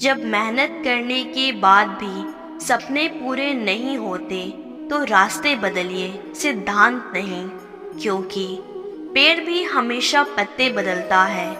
जब मेहनत करने के बाद भी सपने पूरे नहीं होते तो रास्ते बदलिए, सिद्धांत नहीं। क्योंकि पेड़ भी हमेशा पत्ते बदलता है,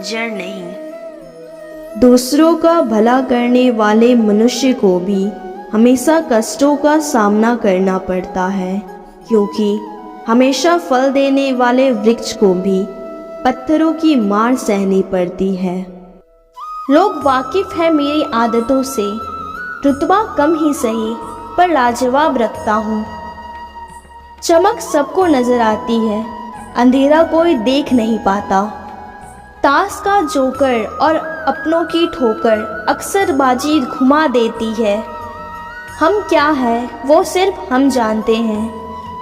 जड़ नहीं। दूसरों का भला करने वाले मनुष्य को भी हमेशा कष्टों का सामना करना पड़ता है, क्योंकि हमेशा फल देने वाले वृक्ष को भी पत्थरों की मार सहनी पड़ती है। लोग वाकिफ है मेरी आदतों से, रुतबा कम ही सही पर लाजवाब रखता हूँ। चमक सबको नजर आती है, अंधेरा कोई देख नहीं पाता। ताश का जोकर और अपनों की ठोकर अक्सर बाजी घुमा देती है। हम क्या है वो सिर्फ हम जानते हैं,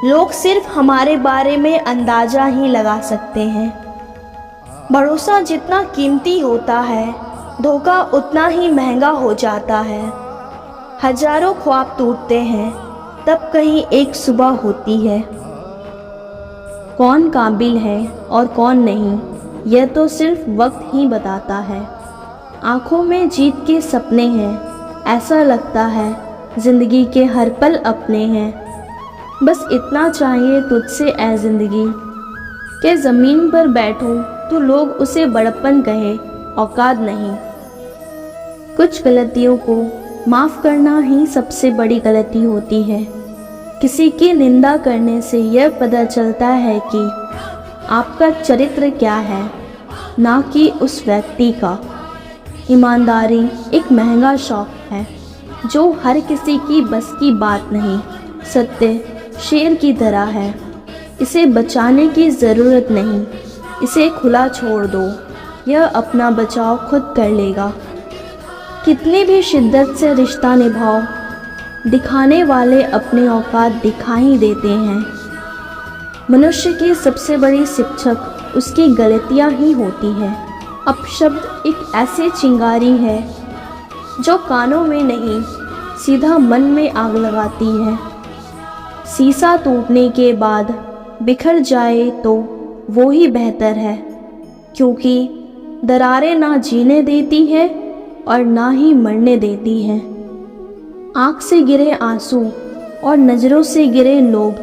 लोग सिर्फ हमारे बारे में अंदाजा ही लगा सकते हैं। भरोसा जितना कीमती होता है, धोखा उतना ही महंगा हो जाता है। हजारों ख्वाब टूटते हैं, तब कहीं एक सुबह होती है। कौन काबिल है और कौन नहीं, यह तो सिर्फ वक्त ही बताता है। आँखों में जीत के सपने हैं, ऐसा लगता है जिंदगी के हर पल अपने हैं। बस इतना चाहिए तुझसे ऐ जिंदगी कि ज़मीन पर बैठूं तो लोग उसे बड़प्पन कहे, औकात नहीं। कुछ गलतियों को माफ़ करना ही सबसे बड़ी गलती होती है। किसी की निंदा करने से यह पता चलता है कि आपका चरित्र क्या है, ना कि उस व्यक्ति का। ईमानदारी एक महंगा शौक है जो हर किसी की बस की बात नहीं। सत्य शेर की तरह है, इसे बचाने की ज़रूरत नहीं, इसे खुला छोड़ दो, यह अपना बचाव खुद कर लेगा। कितनी भी शिद्दत से रिश्ता निभाओ, दिखाने वाले अपने औकात दिखा ही देते हैं। मनुष्य की सबसे बड़ी शिक्षक उसकी गलतियां ही होती है। अपशब्द एक ऐसी चिंगारी है जो कानों में नहीं, सीधा मन में आग लगाती है। शीशा टूटने के बाद बिखर जाए तो वो ही बेहतर है, क्योंकि दरारें ना जीने देती है और ना ही मरने देती है। आँख से गिरे आंसू और नज़रों से गिरे लोग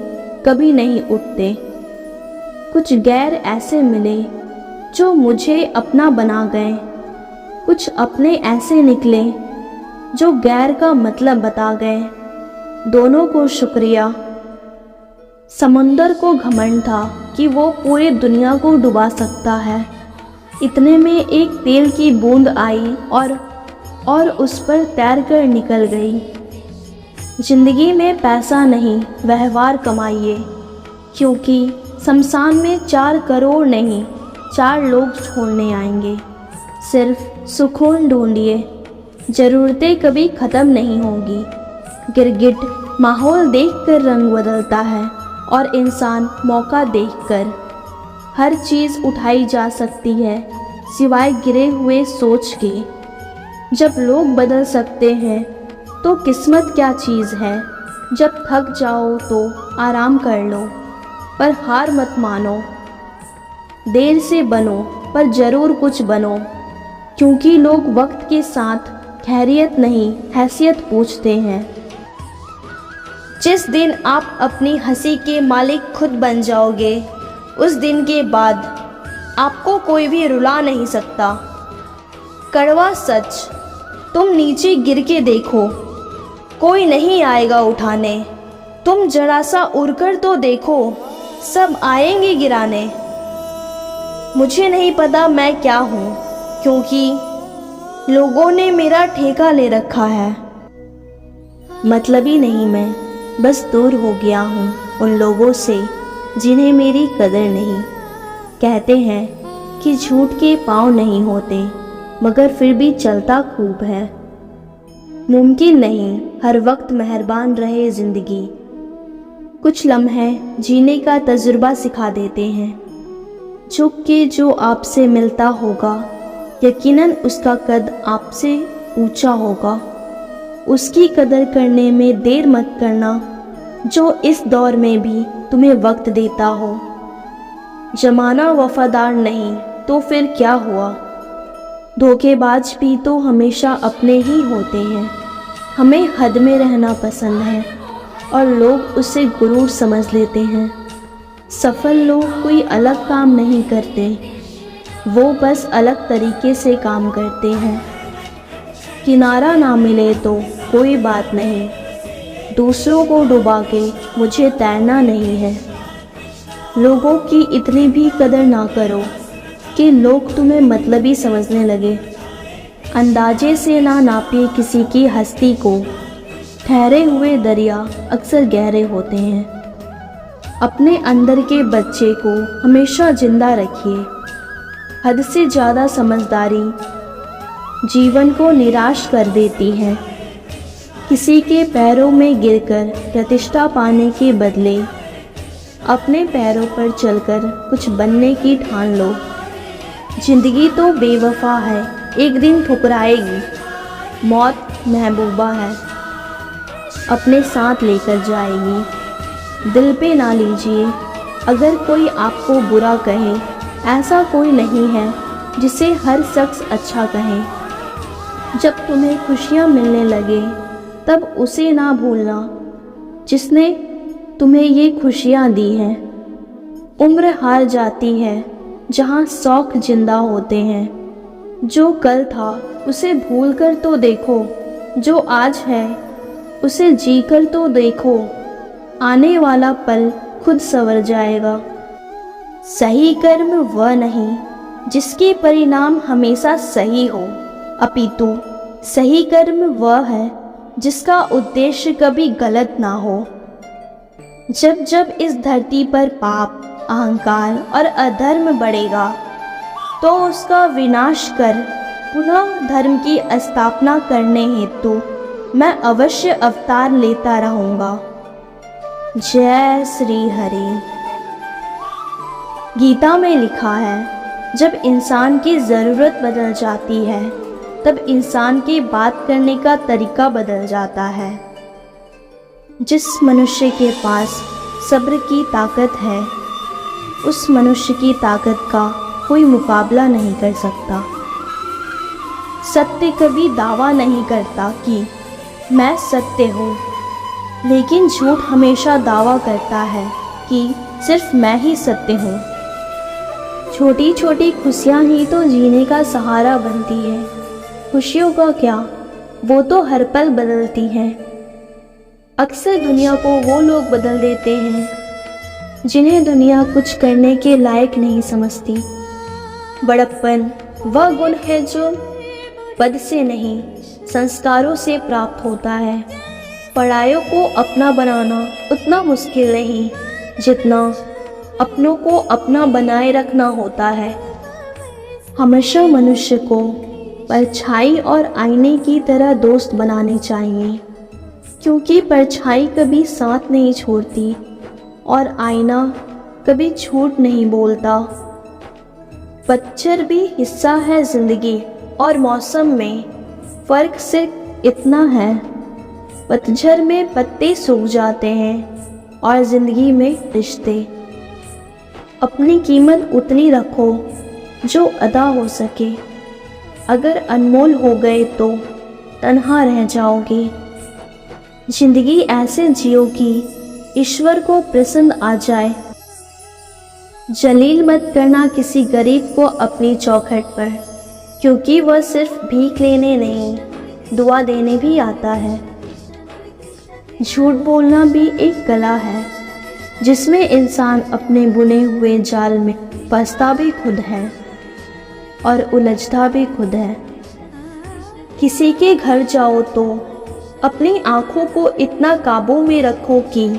कभी नहीं उठते। कुछ गैर ऐसे मिले जो मुझे अपना बना गए, कुछ अपने ऐसे निकले जो गैर का मतलब बता गए। दोनों को शुक्रिया। समुंदर को घमंड था कि वो पूरी दुनिया को डुबा सकता है। इतने में एक तेल की बूंद आई और उस पर तैरकर निकल गई। जिंदगी में पैसा नहीं, व्यवहार कमाइए, क्योंकि शमशान में 4 करोड़ नहीं, 4 लोग छोड़ने आएंगे। सिर्फ सुकून ढूंढिए, ज़रूरतें कभी ख़त्म नहीं होगी। गिरगिट माहौल देखकर रंग बदलता है और इंसान मौका देखकर। हर चीज़ उठाई जा सकती है सिवाय गिरे हुए सोच के। जब लोग बदल सकते हैं तो किस्मत क्या चीज़ है। जब थक जाओ तो आराम कर लो, पर हार मत मानो। देर से बनो पर ज़रूर कुछ बनो, क्योंकि लोग वक्त के साथ खैरियत नहीं हैसियत पूछते हैं। जिस दिन आप अपनी हंसी के मालिक खुद बन जाओगे, उस दिन के बाद आपको कोई भी रुला नहीं सकता। कड़वा सच, तुम नीचे गिर के देखो, कोई नहीं आएगा उठाने। तुम जरा सा उड़कर तो देखो, सब आएंगे गिराने। मुझे नहीं पता मैं क्या हूँ, क्योंकि लोगों ने मेरा ठेका ले रखा है। मतलबी नहीं मैं, बस दूर हो गया हूँ उन लोगों से जिन्हें मेरी कदर नहीं। कहते हैं कि झूठ के पाँव नहीं होते, मगर फिर भी चलता खूब है। मुमकिन नहीं हर वक्त मेहरबान रहे ज़िंदगी। कुछ लम्हे जीने का तजुर्बा सिखा देते हैं। झुक के जो आपसे मिलता होगा, यकीनन उसका कद आपसे ऊंचा होगा। उसकी कदर करने में देर मत करना, जो इस दौर में भी तुम्हें वक्त देता हो। जमाना वफादार नहीं तो फिर क्या हुआ। धोखेबाज भी तो हमेशा अपने ही होते हैं। हमें हद में रहना पसंद है और लोग उसे गुरूर समझ लेते हैं। सफल लोग कोई अलग काम नहीं करते, वो बस अलग तरीके से काम करते हैं। किनारा ना मिले तो कोई बात नहीं, दूसरों को डुबा के मुझे तैरना नहीं है। लोगों की इतनी भी कदर ना करो कि लोग तुम्हें मतलबी समझने लगे। अंदाजे से ना नापिए किसी की हस्ती को, ठहरे हुए दरिया अक्सर गहरे होते हैं। अपने अंदर के बच्चे को हमेशा जिंदा रखिए। हद से ज़्यादा समझदारी जीवन को निराश कर देती है। किसी के पैरों में गिरकर प्रतिष्ठा पाने के बदले अपने पैरों पर चलकर कुछ बनने की ठान लो। जिंदगी तो बेवफा है, एक दिन ठुकराएगी। मौत महबूबा है, अपने साथ लेकर जाएगी। दिल पे ना लीजिए अगर कोई आपको बुरा कहे, ऐसा कोई नहीं है जिसे हर शख्स अच्छा कहे। जब तुम्हें खुशियाँ मिलने लगे तब उसे ना भूलना जिसने तुम्हें ये खुशियाँ दी हैं। उम्र हार जाती है जहाँ शौक जिंदा होते हैं। जो कल था उसे भूल कर तो देखो, जो आज है उसे जी कर तो देखो। आने वाला पल खुद संवर जाएगा। सही कर्म वह नहीं जिसके परिणाम हमेशा सही हो, अपितु सही कर्म वह है जिसका उद्देश्य कभी गलत ना हो। जब जब इस धरती पर पाप, अहंकार और अधर्म बढ़ेगा तो उसका विनाश कर पुनः धर्म की स्थापना करने हेतु मैं अवश्य अवतार लेता रहूँगा। जय श्री हरि। गीता में लिखा है, जब इंसान की ज़रूरत बदल जाती है तब इंसान की बात करने का तरीका बदल जाता है। जिस मनुष्य के पास सब्र की ताकत है, उस मनुष्य की ताकत का कोई मुकाबला नहीं कर सकता। सत्य कभी दावा नहीं करता कि मैं सत्य हूँ, लेकिन झूठ हमेशा दावा करता है कि सिर्फ मैं ही सत्य हूँ। छोटी छोटी खुशियाँ ही तो जीने का सहारा बनती है। खुशियों का क्या, वो तो हर पल बदलती हैं। अक्सर दुनिया को वो लोग बदल देते हैं जिन्हें दुनिया कुछ करने के लायक नहीं समझती। बड़प्पन वह गुण है जो पद से नहीं संस्कारों से प्राप्त होता है। परायों को अपना बनाना उतना मुश्किल नहीं जितना अपनों को अपना बनाए रखना होता है। हमेशा मनुष्य को परछाई और आईने की तरह दोस्त बनाने चाहिए, क्योंकि परछाई कभी साथ नहीं छोड़ती और आईना कभी झूठ नहीं बोलता। पतझड़ भी हिस्सा है जिंदगी और मौसम में फ़र्क सिर्फ इतना है, पतझड़ में पत्ते सूख जाते हैं और ज़िंदगी में रिश्ते। अपनी कीमत उतनी रखो जो अदा हो सके, अगर अनमोल हो गए तो तन्हा रह जाओगे। जिंदगी ऐसे जियो कि ईश्वर को प्रसन्न आ जाए। जलील मत करना किसी गरीब को अपनी चौखट पर, क्योंकि वह सिर्फ भीख लेने नहीं दुआ देने भी आता है। झूठ बोलना भी एक कला है जिसमें इंसान अपने बुने हुए जाल में फंसता भी खुद है और उलझता भी खुद है। किसी के घर जाओ तो अपनी आँखों को इतना काबू में रखो कि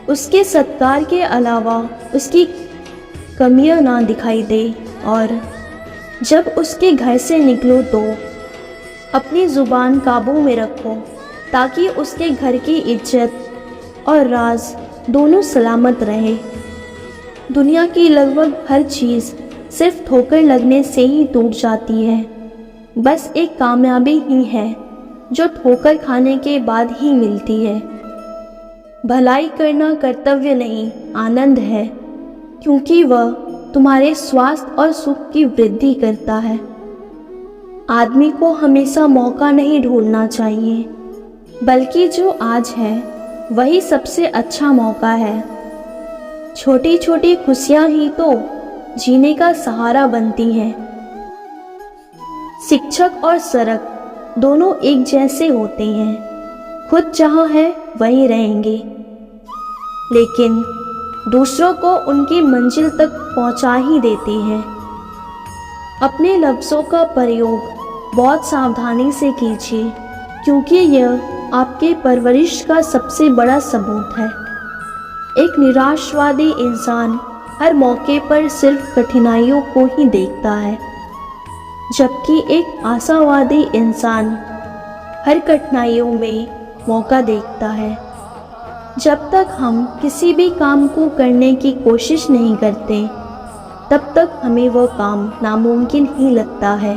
उसके सत्कार के अलावा उसकी कमियां ना दिखाई दे, और जब उसके घर से निकलो तो अपनी ज़ुबान काबू में रखो ताकि उसके घर की इज्जत और राज दोनों सलामत रहे। दुनिया की लगभग हर चीज़ सिर्फ ठोकर लगने से ही टूट जाती है। बस एक कामयाबी ही है जो ठोकर खाने के बाद ही मिलती है। भलाई करना कर्तव्य नहीं, आनंद है, क्योंकि वह तुम्हारे स्वास्थ्य और सुख की वृद्धि करता है। आदमी को हमेशा मौका नहीं ढूंढना चाहिए, बल्कि जो आज है वही सबसे अच्छा मौका है। छोटी छोटी खुशियां ही तो जीने का सहारा बनती हैं। शिक्षक और सड़क दोनों एक जैसे होते हैं, खुद जहाँ है वहीं रहेंगे, लेकिन दूसरों को उनकी मंजिल तक पहुँचा ही देते हैं। अपने लफ्ज़ों का प्रयोग बहुत सावधानी से कीजिए, क्योंकि यह आपके परवरिश का सबसे बड़ा सबूत है। एक निराशवादी इंसान हर मौके पर सिर्फ कठिनाइयों को ही देखता है, जबकि एक आशावादी इंसान हर कठिनाइयों में मौका देखता है। जब तक हम किसी भी काम को करने की कोशिश नहीं करते, तब तक हमें वह काम नामुमकिन ही लगता है।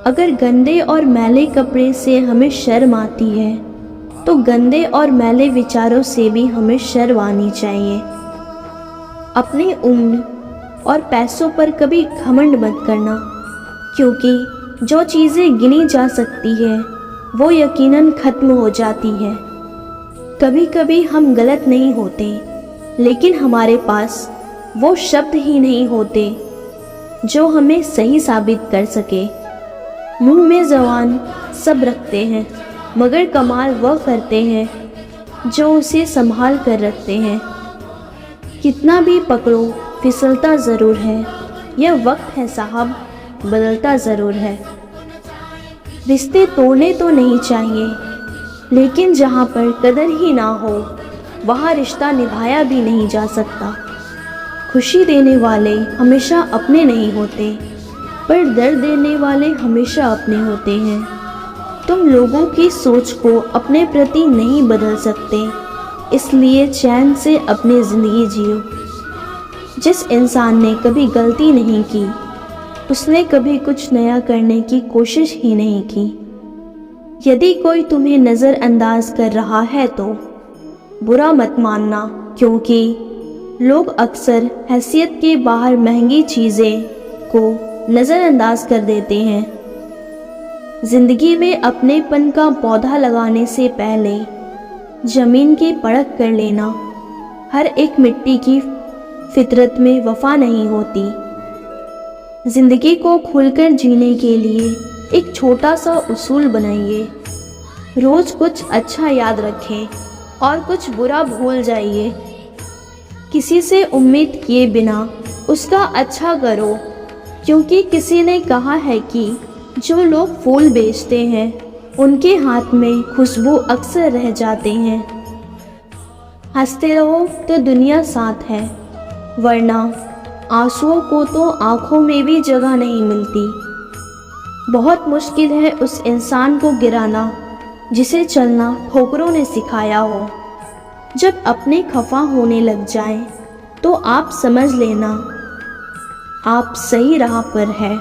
अगर गंदे और मैले कपड़े से हमें शर्म आती है, तो गंदे और मैले विचारों से भी हमें शर्म आनी चाहिए। अपनी उम्र और पैसों पर कभी घमंड मत करना, क्योंकि जो चीज़ें गिनी जा सकती है वो यकीनन ख़त्म हो जाती है। कभी कभी हम गलत नहीं होते, लेकिन हमारे पास वो शब्द ही नहीं होते जो हमें सही साबित कर सके। मुंह में ज़बान सब रखते हैं, मगर कमाल वह करते हैं जो उसे संभाल कर रखते हैं। कितना भी पकड़ो फिसलता ज़रूर है, यह वक्त है साहब, बदलता ज़रूर है। रिश्ते तोड़ने तो नहीं चाहिए, लेकिन जहाँ पर कदर ही ना हो वहाँ रिश्ता निभाया भी नहीं जा सकता। खुशी देने वाले हमेशा अपने नहीं होते, पर दर्द देने वाले हमेशा अपने होते हैं। तुम लोगों की सोच को अपने प्रति नहीं बदल सकते, इसलिए चैन से अपनी ज़िंदगी जियो। जिस इंसान ने कभी गलती नहीं की, उसने कभी कुछ नया करने की कोशिश ही नहीं की। यदि कोई तुम्हें नज़रअंदाज कर रहा है तो बुरा मत मानना, क्योंकि लोग अक्सर हैसियत के बाहर महंगी चीज़ें को नज़रअंदाज कर देते हैं। ज़िंदगी में अपनेपन का पौधा लगाने से पहले ज़मीन की परख कर लेना। हर एक मिट्टी की फितरत में वफा नहीं होती। ज़िंदगी को खुलकर जीने के लिए एक छोटा सा उसूल बनाइए। रोज़ कुछ अच्छा याद रखें और कुछ बुरा भूल जाइए। किसी से उम्मीद किए बिना उसका अच्छा करो, क्योंकि किसी ने कहा है कि जो लोग फूल बेचते हैं उनके हाथ में खुशबू अक्सर रह जाते हैं। हंसते रहो तो दुनिया साथ है, वरना आंसुओं को तो आँखों में भी जगह नहीं मिलती। बहुत मुश्किल है उस इंसान को गिराना जिसे चलना ठोकरों ने सिखाया हो। जब अपने खफा होने लग जाएं, तो आप समझ लेना आप सही राह पर है।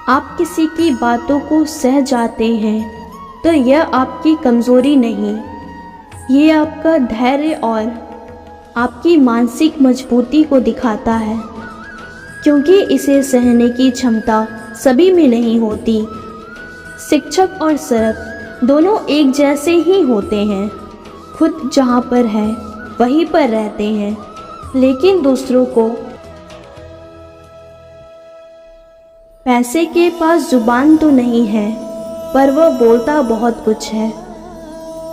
आप किसी की बातों को सह जाते हैं तो यह आपकी कमज़ोरी नहीं, ये आपका धैर्य और आपकी मानसिक मजबूती को दिखाता है, क्योंकि इसे सहने की क्षमता सभी में नहीं होती। शिक्षक और सड़क दोनों एक जैसे ही होते हैं, खुद जहाँ पर है वहीं पर रहते हैं, लेकिन दूसरों को पैसे के पास जुबान तो नहीं है, पर वह बोलता बहुत कुछ है।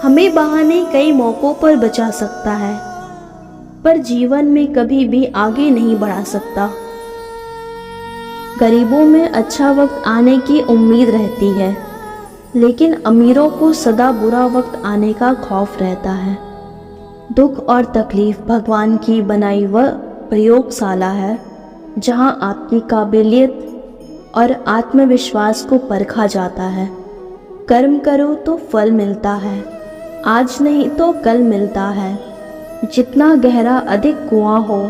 हमें बहाने कई मौक़ों पर बचा सकता है, पर जीवन में कभी भी आगे नहीं बढ़ा सकता। गरीबों में अच्छा वक्त आने की उम्मीद रहती है, लेकिन अमीरों को सदा बुरा वक्त आने का खौफ रहता है। दुख और तकलीफ़ भगवान की बनाई वह प्रयोगशाला है, जहां आपकी काबिलियत और आत्मविश्वास को परखा जाता है। कर्म करो तो फल मिलता है, आज नहीं तो कल मिलता है। जितना गहरा अधिक कुआं हो,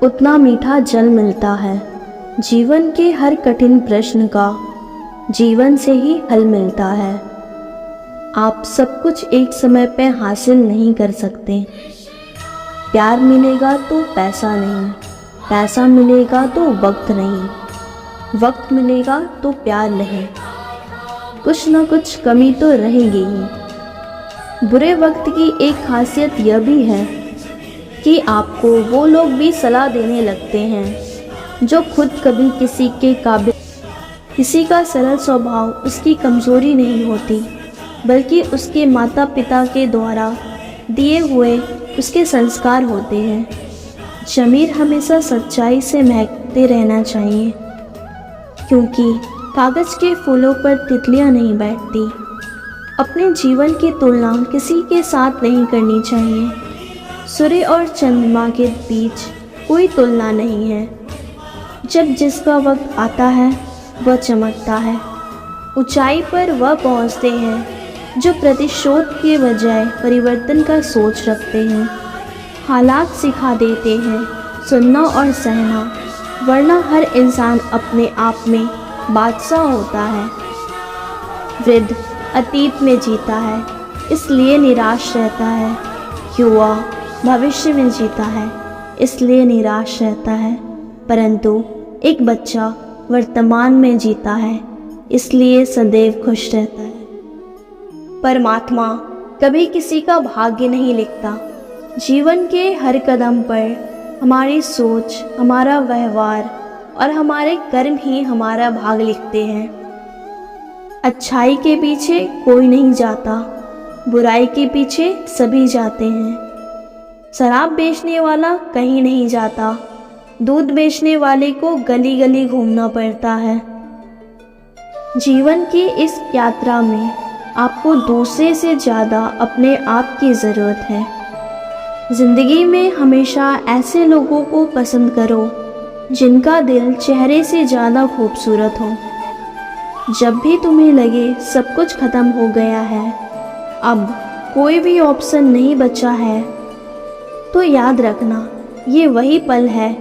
उतना मीठा जल मिलता है। जीवन के हर कठिन प्रश्न का जीवन से ही हल मिलता है। आप सब कुछ एक समय पे हासिल नहीं कर सकते। प्यार मिलेगा तो पैसा नहीं, पैसा मिलेगा तो वक्त नहीं। वक्त मिलेगा तो प्यार नहीं, कुछ ना कुछ कमी तो रहेगी ही। बुरे वक्त की एक खासियत यह भी है कि आपको वो लोग भी सलाह देने लगते हैं जो खुद कभी किसी के काबिल। किसी का सरल स्वभाव उसकी कमज़ोरी नहीं होती, बल्कि उसके माता पिता के द्वारा दिए हुए उसके संस्कार होते हैं। ज़मीर हमेशा सच्चाई से महकते रहना चाहिए, क्योंकि कागज़ के फूलों पर तितलियां नहीं बैठती। अपने जीवन की तुलना किसी के साथ नहीं करनी चाहिए। सूर्य और चंद्रमा के बीच कोई तुलना नहीं है। जब जिसका वक्त आता है वह चमकता है। ऊंचाई पर वह पहुंचते हैं जो प्रतिशोध के बजाय परिवर्तन का सोच रखते हैं। हालात सिखा देते हैं सुनना और सहना, वरना हर इंसान अपने आप में बादशाह होता है। वृद्ध अतीत में जीता है, इसलिए निराश रहता है। युवा भविष्य में जीता है, इसलिए निराश रहता है। परंतु एक बच्चा वर्तमान में जीता है, इसलिए सदैव खुश रहता है। परमात्मा कभी किसी का भाग्य नहीं लिखता। जीवन के हर कदम पर हमारी सोच, हमारा व्यवहार और हमारे कर्म ही हमारा भाग लिखते हैं। अच्छाई के पीछे कोई नहीं जाता, बुराई के पीछे सभी जाते हैं। शराब बेचने वाला कहीं नहीं जाता, दूध बेचने वाले को गली गली घूमना पड़ता है। जीवन की इस यात्रा में आपको दूसरे से ज़्यादा अपने आप की ज़रूरत है। ज़िंदगी में हमेशा ऐसे लोगों को पसंद करो जिनका दिल चेहरे से ज़्यादा खूबसूरत हो। जब भी तुम्हें लगे सब कुछ ख़त्म हो गया है, अब कोई भी ऑप्शन नहीं बचा है, तो याद रखना ये वही पल है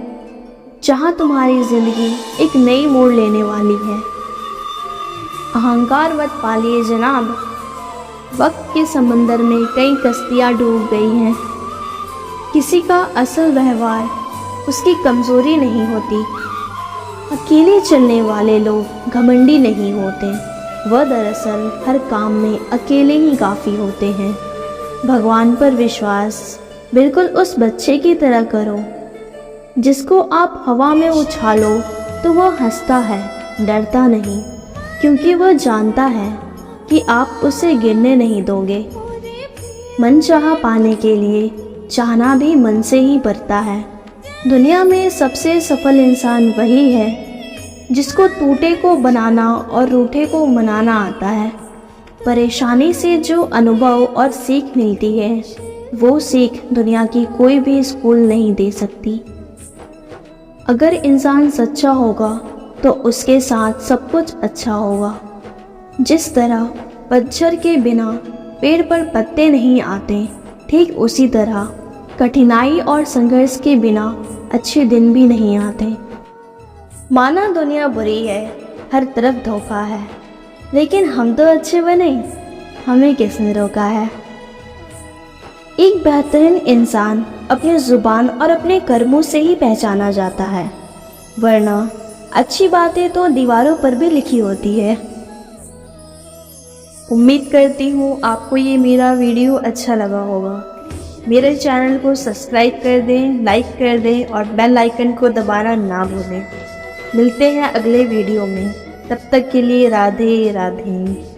जहाँ तुम्हारी ज़िंदगी एक नई मोड़ लेने वाली है। अहंकार मत पालिए जनाब, वक्त के समंदर में कई कश्तियाँ डूब गई हैं। किसी का असल व्यवहार उसकी कमज़ोरी नहीं होती। अकेले चलने वाले लोग घमंडी नहीं होते, वह दरअसल हर काम में अकेले ही काफ़ी होते हैं। भगवान पर विश्वास बिल्कुल उस बच्चे की तरह करो जिसको आप हवा में उछालो तो वह हंसता है, डरता नहीं, क्योंकि वह जानता है कि आप उसे गिरने नहीं दोगे। मन चाहा पाने के लिए चाहना भी मन से ही बढ़ता है। दुनिया में सबसे सफल इंसान वही है जिसको टूटे को बनाना और रूठे को मनाना आता है। परेशानी से जो अनुभव और सीख मिलती है, वो सीख दुनिया की कोई भी स्कूल नहीं दे सकती। अगर इंसान सच्चा होगा तो उसके साथ सब कुछ अच्छा होगा। जिस तरह पतझड़ के बिना पेड़ पर पत्ते नहीं आते, ठीक उसी तरह कठिनाई और संघर्ष के बिना अच्छे दिन भी नहीं आते। माना दुनिया बुरी है, हर तरफ धोखा है, लेकिन हम तो अच्छे बने, हमें किसने रोका है। एक बेहतरीन इंसान अपनी ज़ुबान और अपने कर्मों से ही पहचाना जाता है, वरना अच्छी बातें तो दीवारों पर भी लिखी होती है। उम्मीद करती हूँ आपको ये मेरा वीडियो अच्छा लगा होगा। मेरे चैनल को सब्सक्राइब कर दें, लाइक कर दें और बेल आइकन को दबाना ना भूलें। मिलते हैं अगले वीडियो में, तब तक के लिए राधे राधे।